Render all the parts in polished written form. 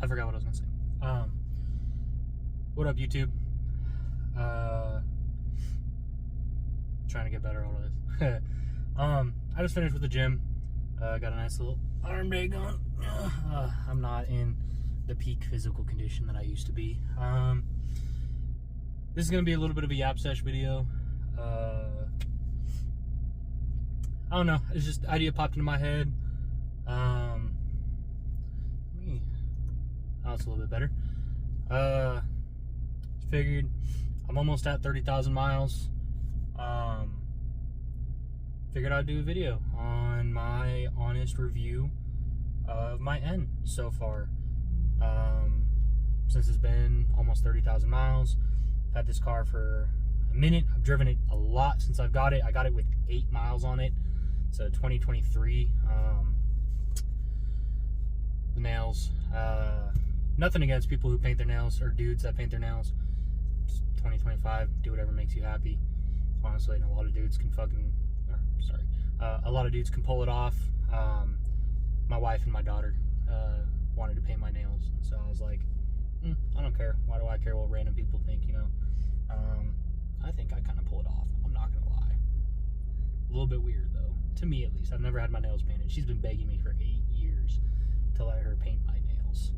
I forgot what I was gonna say. What up, YouTube? Trying to get better at all this. I just finished with the gym. Got a nice little arm day going. I'm not in the peak physical condition that I used to be. This is gonna be a little bit of a Yap Session video. I don't know. It's just idea popped into my head. Oh, it's a little bit better. Figured I'm almost at 30,000 miles. Figured I'd do a video on my honest review of my N so far. Since it's been almost 30,000 miles, I've had this car for a minute. I've driven it a lot since I've got it. I got it with 8 miles on it. It's a 2023. The nails. Nothing against people who paint their nails or dudes that paint their nails. It's 2025. Do whatever makes you happy. Honestly, and a lot of dudes can a lot of dudes can pull it off. My wife and my daughter wanted to paint my nails, and so I was like, I don't care. Why do I care what random people think, you know? I think I kind of pull it off. I'm not gonna lie. A little bit weird though, to me at least. I've never had my nails painted. She's been begging me for 8 years to let her paint my nails.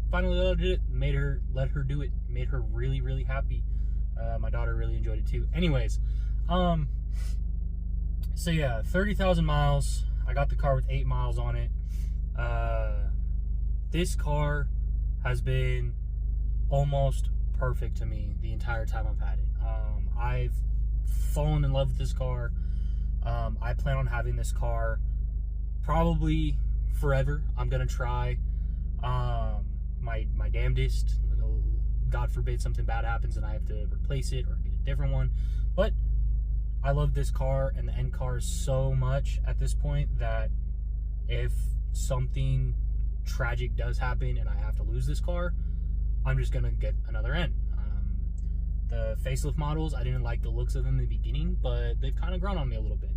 Finally let her do it. Let her do it. Made her really, really happy. My daughter really enjoyed it too. Anyways, so yeah, 30,000 miles. I got the car with 8 miles on it. This car has been almost perfect to me the entire time I've had it. I've fallen in love with this car. I plan on having this car probably forever. I'm gonna try my damnedest. God forbid something bad happens and I have to replace it or get a different one. But I love this car and the N cars so much at this point that if something tragic does happen and I have to lose this car, I'm just gonna get another N. The facelift models, I didn't like the looks of them in the beginning, but they've kind of grown on me a little bit.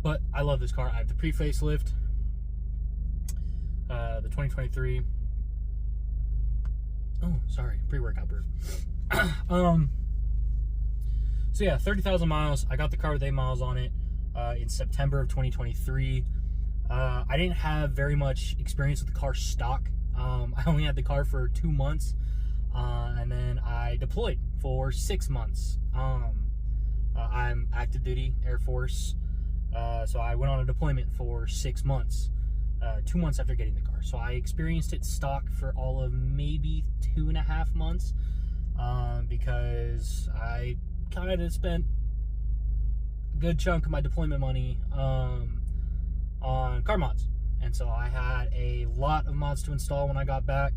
But I love this car. I have the pre-facelift, the 2023. Oh, sorry, pre-workout burp. So yeah, 30,000 miles. I got the car with 8 miles on it in September of 2023. I didn't have very much experience with the car stock. I only had the car for 2 months, and then I deployed for 6 months. I'm active duty Air Force, so I went on a deployment for 6 months, 2 months after getting the car. So I experienced it stock for all of maybe 2.5 months, because I kind of spent a good chunk of my deployment money on car mods. And so I had a lot of mods to install when I got back.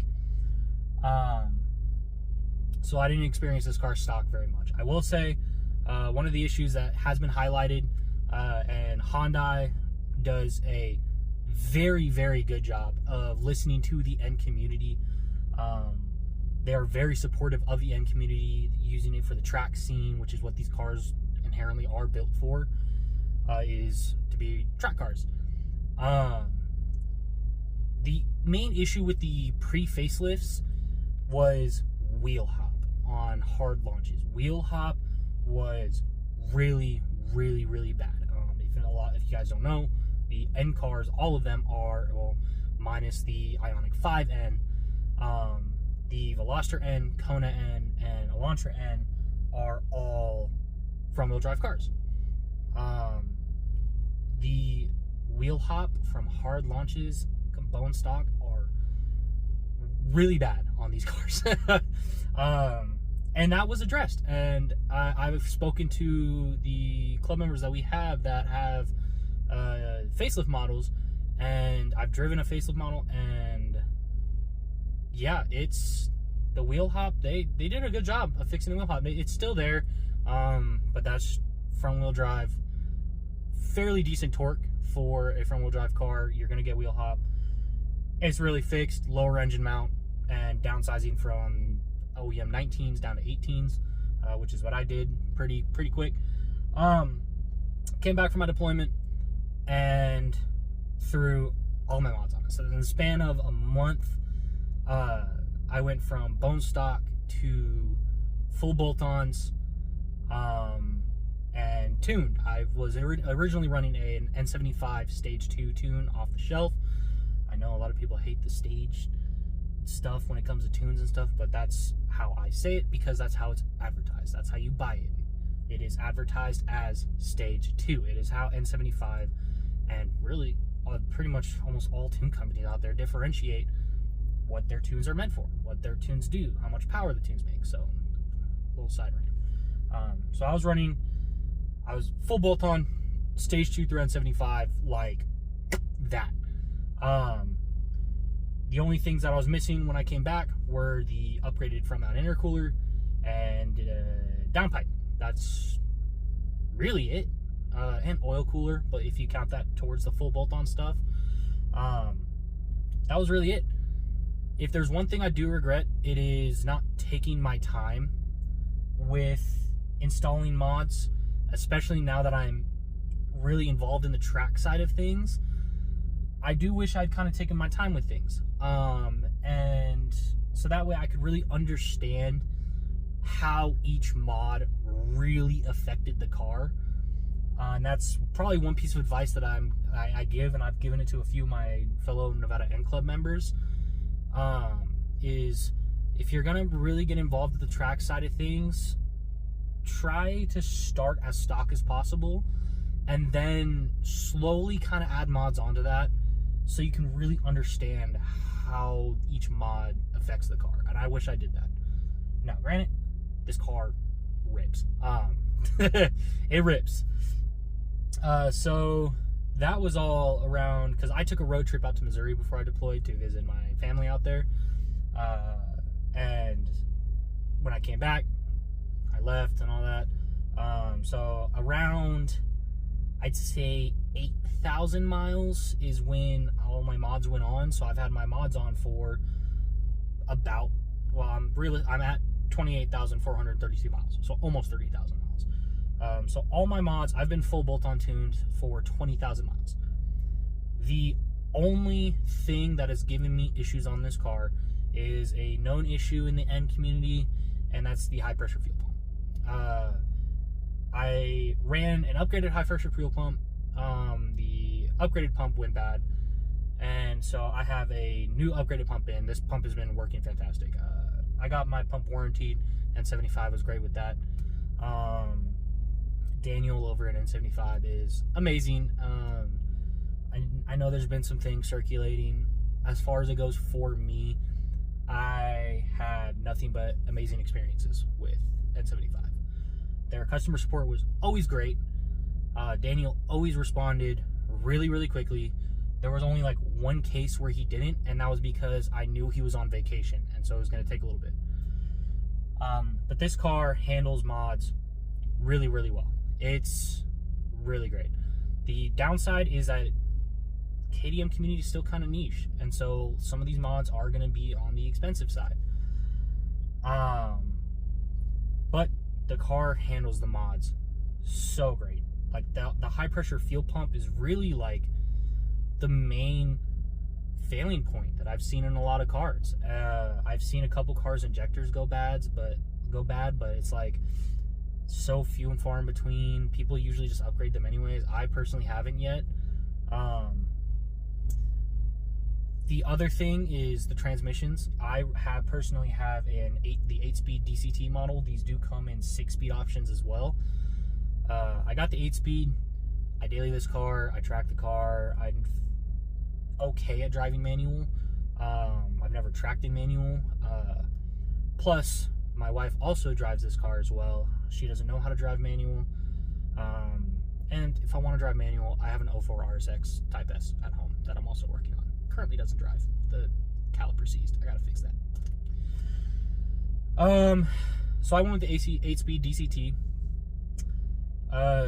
So I didn't experience this car stock very much. I will say, one of the issues that has been highlighted, and Hyundai does a very, very good job of listening to the N community. They are very supportive of the N community, using it for the track scene, which is what these cars inherently are built for, is to be track cars. The main issue with the pre-facelifts was wheel hop on hard launches. Wheel hop was really, really, really bad. If you guys don't know, the N cars, all of them are, well, minus the Ioniq 5N, the Veloster N, Kona N, and Elantra N are all front-wheel drive cars. The wheel hop from hard launches, bone stock, are really bad on these cars. And that was addressed. And I've spoken to the club members that we have that have facelift models, and I've driven a facelift model, and yeah, it's the wheel hop. They did a good job of fixing the wheel hop. It's still there, but that's front wheel drive. Fairly decent torque for a front wheel drive car. You're gonna get wheel hop. It's really fixed. Lower engine mount and downsizing from OEM 19s down to 18s, which is what I did pretty quick. Came back from my deployment, and through all my mods on it. So in the span of a month, I went from bone stock to full bolt-ons, and tuned. I was originally running an N75 Stage 2 tune off the shelf. I know a lot of people hate the stage stuff when it comes to tunes and stuff, but that's how I say it because that's how it's advertised. That's how you buy it. It is advertised as Stage 2. It is how N75 and really pretty much almost all tune companies out there differentiate what their tunes are meant for, what their tunes do, how much power the tunes make. So, a little side rant. So I was full bolt-on, Stage 2 through N75, like that. The only things that I was missing when I came back were the upgraded front mount intercooler and downpipe. That's really it. And oil cooler, but if you count that towards the full bolt-on stuff, that was really it. If there's one thing I do regret, it is not taking my time with installing mods, especially now that I'm really involved in the track side of things. I do wish I'd kind of taken my time with things. And so that way I could really understand how each mod really affected the car. And that's probably one piece of advice that I give, and I've given it to a few of my fellow Nevada N Club members, is if you're gonna really get involved with the track side of things, try to start as stock as possible and then slowly kind of add mods onto that so you can really understand how each mod affects the car. And I wish I did that. Now, granted, this car rips. It rips. So that was all around, because I took a road trip out to Missouri before I deployed to visit my family out there. And when I came back, I left and all that. So around, I'd say 8,000 miles is when all my mods went on. So I've had my mods on for about, well, I'm at 28,432 miles. So almost 30,000 miles. So all my mods, I've been full bolt-on tuned for 20,000 miles. The only thing that has given me issues on this car is a known issue in the N community, and that's the high pressure fuel pump. I ran an upgraded high pressure fuel pump. The upgraded pump went bad, and so I have a new upgraded pump in. This pump has been working fantastic. I got my pump warranted, N75 was great with that. Daniel over at N75 is amazing. I know there's been some things circulating. As far as it goes for me, I had nothing but amazing experiences with N75. Their customer support was always great. Daniel always responded really, really quickly. There was only like one case where he didn't, and that was because I knew he was on vacation, and so it was going to take a little bit. But this car handles mods really, really well. It's really great. The downside is that KDM community is still kind of niche, and so some of these mods are going to be on the expensive side. But the car handles the mods so great. Like the high pressure fuel pump is really like the main failing point that I've seen in a lot of cars. I've seen a couple cars injectors go bad, but it's like so few and far in between. People usually just upgrade them anyways. I personally haven't yet. The other thing is the transmissions. I personally have the 8-speed DCT model. These do come in 6-speed options as well. I got the 8-speed. I daily this car. I track the car. I'm okay at driving manual. I've never tracked in manual. Plus, my wife also drives this car as well. She doesn't know how to drive manual. And if I want to drive manual, I have an 04 RSX Type S at home that I'm also working on. Currently doesn't drive. The caliper seized. I gotta fix that. So I went with the 8-speed DCT.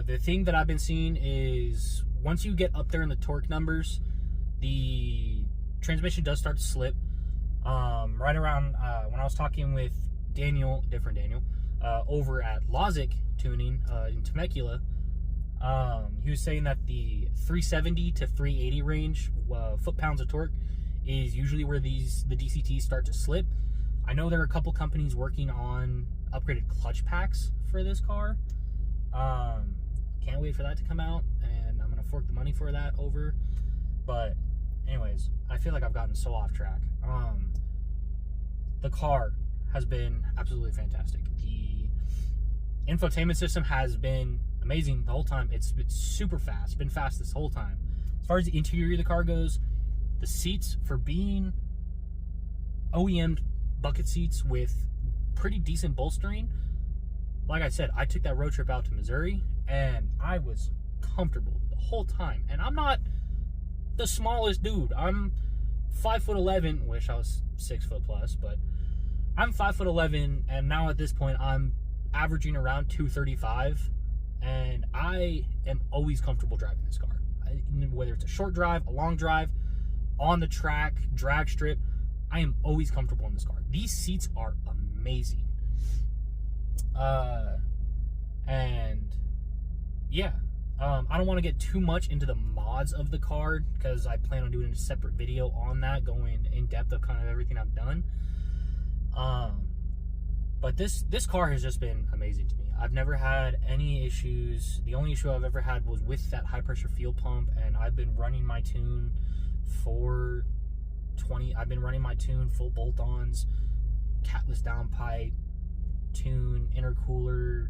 The thing that I've been seeing is once you get up there in the torque numbers, the transmission does start to slip. Right around when I was talking with different Daniel, over at Logic Tuning in Temecula, He was saying that the 370 to 380 range, foot-pounds of torque, is usually where the DCTs start to slip. I know there are a couple companies working on upgraded clutch packs for this car. Can't wait for that to come out, and I'm going to fork the money for that over. But anyways, I feel like I've gotten so off track. The car has been absolutely fantastic. The infotainment system has been amazing the whole time. It's been super fast, been fast this whole time. As far as the interior of the car goes, the seats, for being OEM bucket seats with pretty decent bolstering, like I said, I took that road trip out to Missouri and I was comfortable the whole time. And I'm not the smallest dude. I'm 5'11", wish I was 6 foot plus, but I'm 5'11", and now at this point I'm averaging around 235, and I am always comfortable driving this car. Whether it's a short drive, a long drive, on the track, drag strip, I am always comfortable in this car. These seats are amazing. And yeah, I don't want to get too much into the mods of the car because I plan on doing a separate video on that, going in depth of kind of everything I've done. But this car has just been amazing to me. I've never had any issues. The only issue I've ever had was with that high pressure fuel pump, and I've been running my tune I've been running my tune full bolt-ons, catless downpipe, tune, intercooler,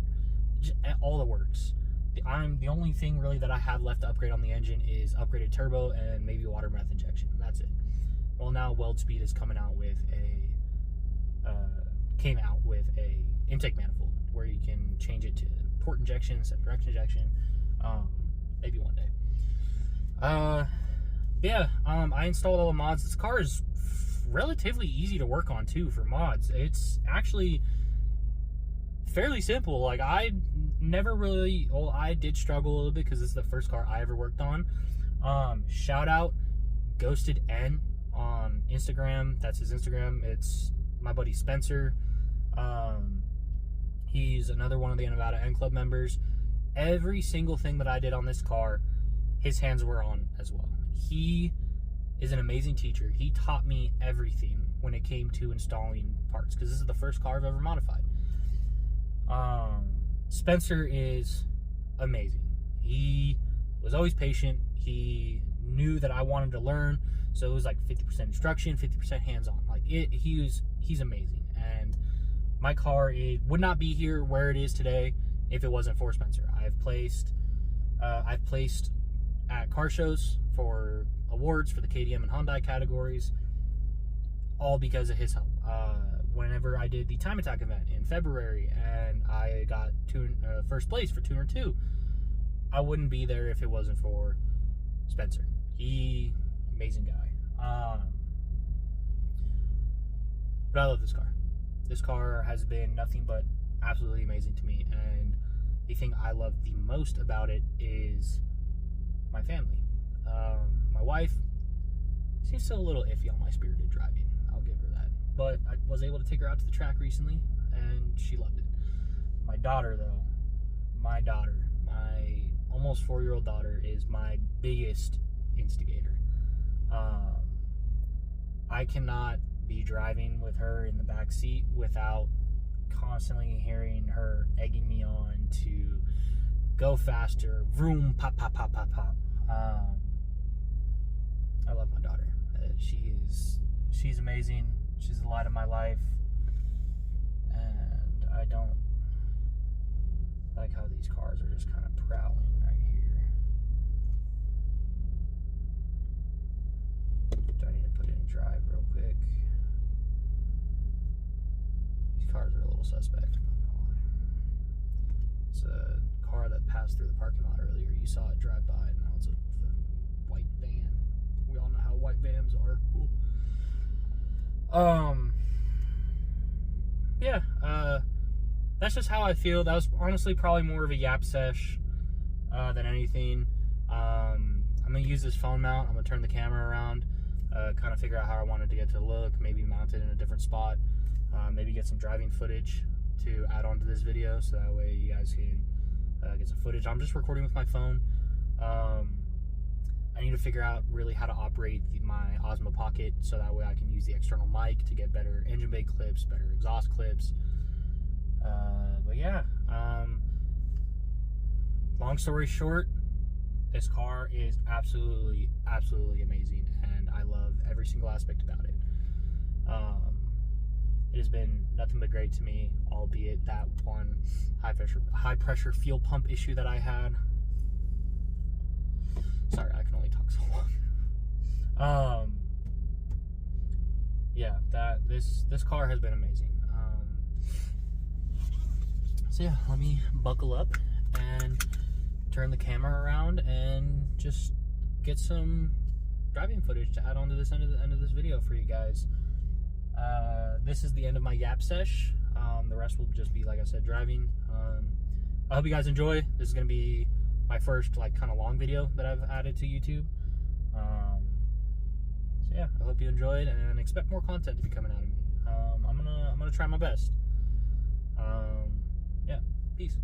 all the works. The only thing really that I have left to upgrade on the engine is upgraded turbo and maybe water breath injection. That's it. Well, now Weld Speed is came out with a intake manifold where you can change it to port injection instead of direct injection. Maybe one day. I installed all the mods. This car is relatively easy to work on too for mods. It's actually fairly simple. Like, I did struggle a little bit because this is the first car I ever worked on. Shout out Ghosted N on Instagram. That's his Instagram. It's my buddy Spencer. He's another one of the Nevada N Club members. Every single thing that I did on this car, his hands were on as well. He is an amazing teacher. He taught me everything when it came to installing parts, because this is the first car I've ever modified. Spencer is amazing. He was always patient. He knew that I wanted to learn, so it was like 50% instruction, 50% hands-on. Like, he's amazing. And my car, it would not be here where it is today if it wasn't for Spencer. I've placed at car shows for awards for the KDM and Hyundai categories, all because of his help. Whenever I did the Time Attack event in February and I got first place for Tuner 2, I wouldn't be there if it wasn't for Spencer. Amazing guy. But I love this car. This car has been nothing but absolutely amazing to me, and the thing I love the most about it is my family. My wife seems still a little iffy on my spirited driving. I'll give her that. But I was able to take her out to the track recently, and she loved it. My daughter, though, my almost 4-year-old daughter is my biggest instigator. I cannot be driving with her in the back seat without constantly hearing her egging me on to go faster, vroom, pop, pop, pop, pop, pop. I love my daughter. She's amazing. She's the light of my life, and I don't like how these cars are just kind of prowling right here. Do I need to put it in drive real quick? These cars are a little suspect, I'm not gonna lie. It's a car that passed through the parking lot earlier. You saw it drive by, and now it's a white van. We all know how white vans are. Cool. That's just how I feel. That was honestly probably more of a Yap Sesh than anything. I'm gonna use this phone mount. I'm gonna turn the camera around, kind of figure out how I wanted to get to look, maybe mount it in a different spot, maybe get some driving footage to add on to this video, so that way you guys can get some footage. I'm just recording with my phone. I need to figure out really how to operate my Osmo Pocket so that way I can use the external mic to get better engine bay clips, better exhaust clips. But yeah, long story short, this car is absolutely amazing, and I love every single aspect about it. It has been nothing but great to me, albeit that one high pressure fuel pump issue that I had. Sorry, I can only talk so long. Yeah, this car has been amazing. So yeah, let me buckle up and turn the camera around and just get some driving footage to add on to this end of this video for you guys. This is the end of my Yap Sesh. The rest will just be, like I said, driving. I hope you guys enjoy. This is gonna be my first like kind of long video that I've added to YouTube. So yeah, I hope you enjoyed and expect more content to be coming out of me. I'm gonna try my best. Yeah, peace.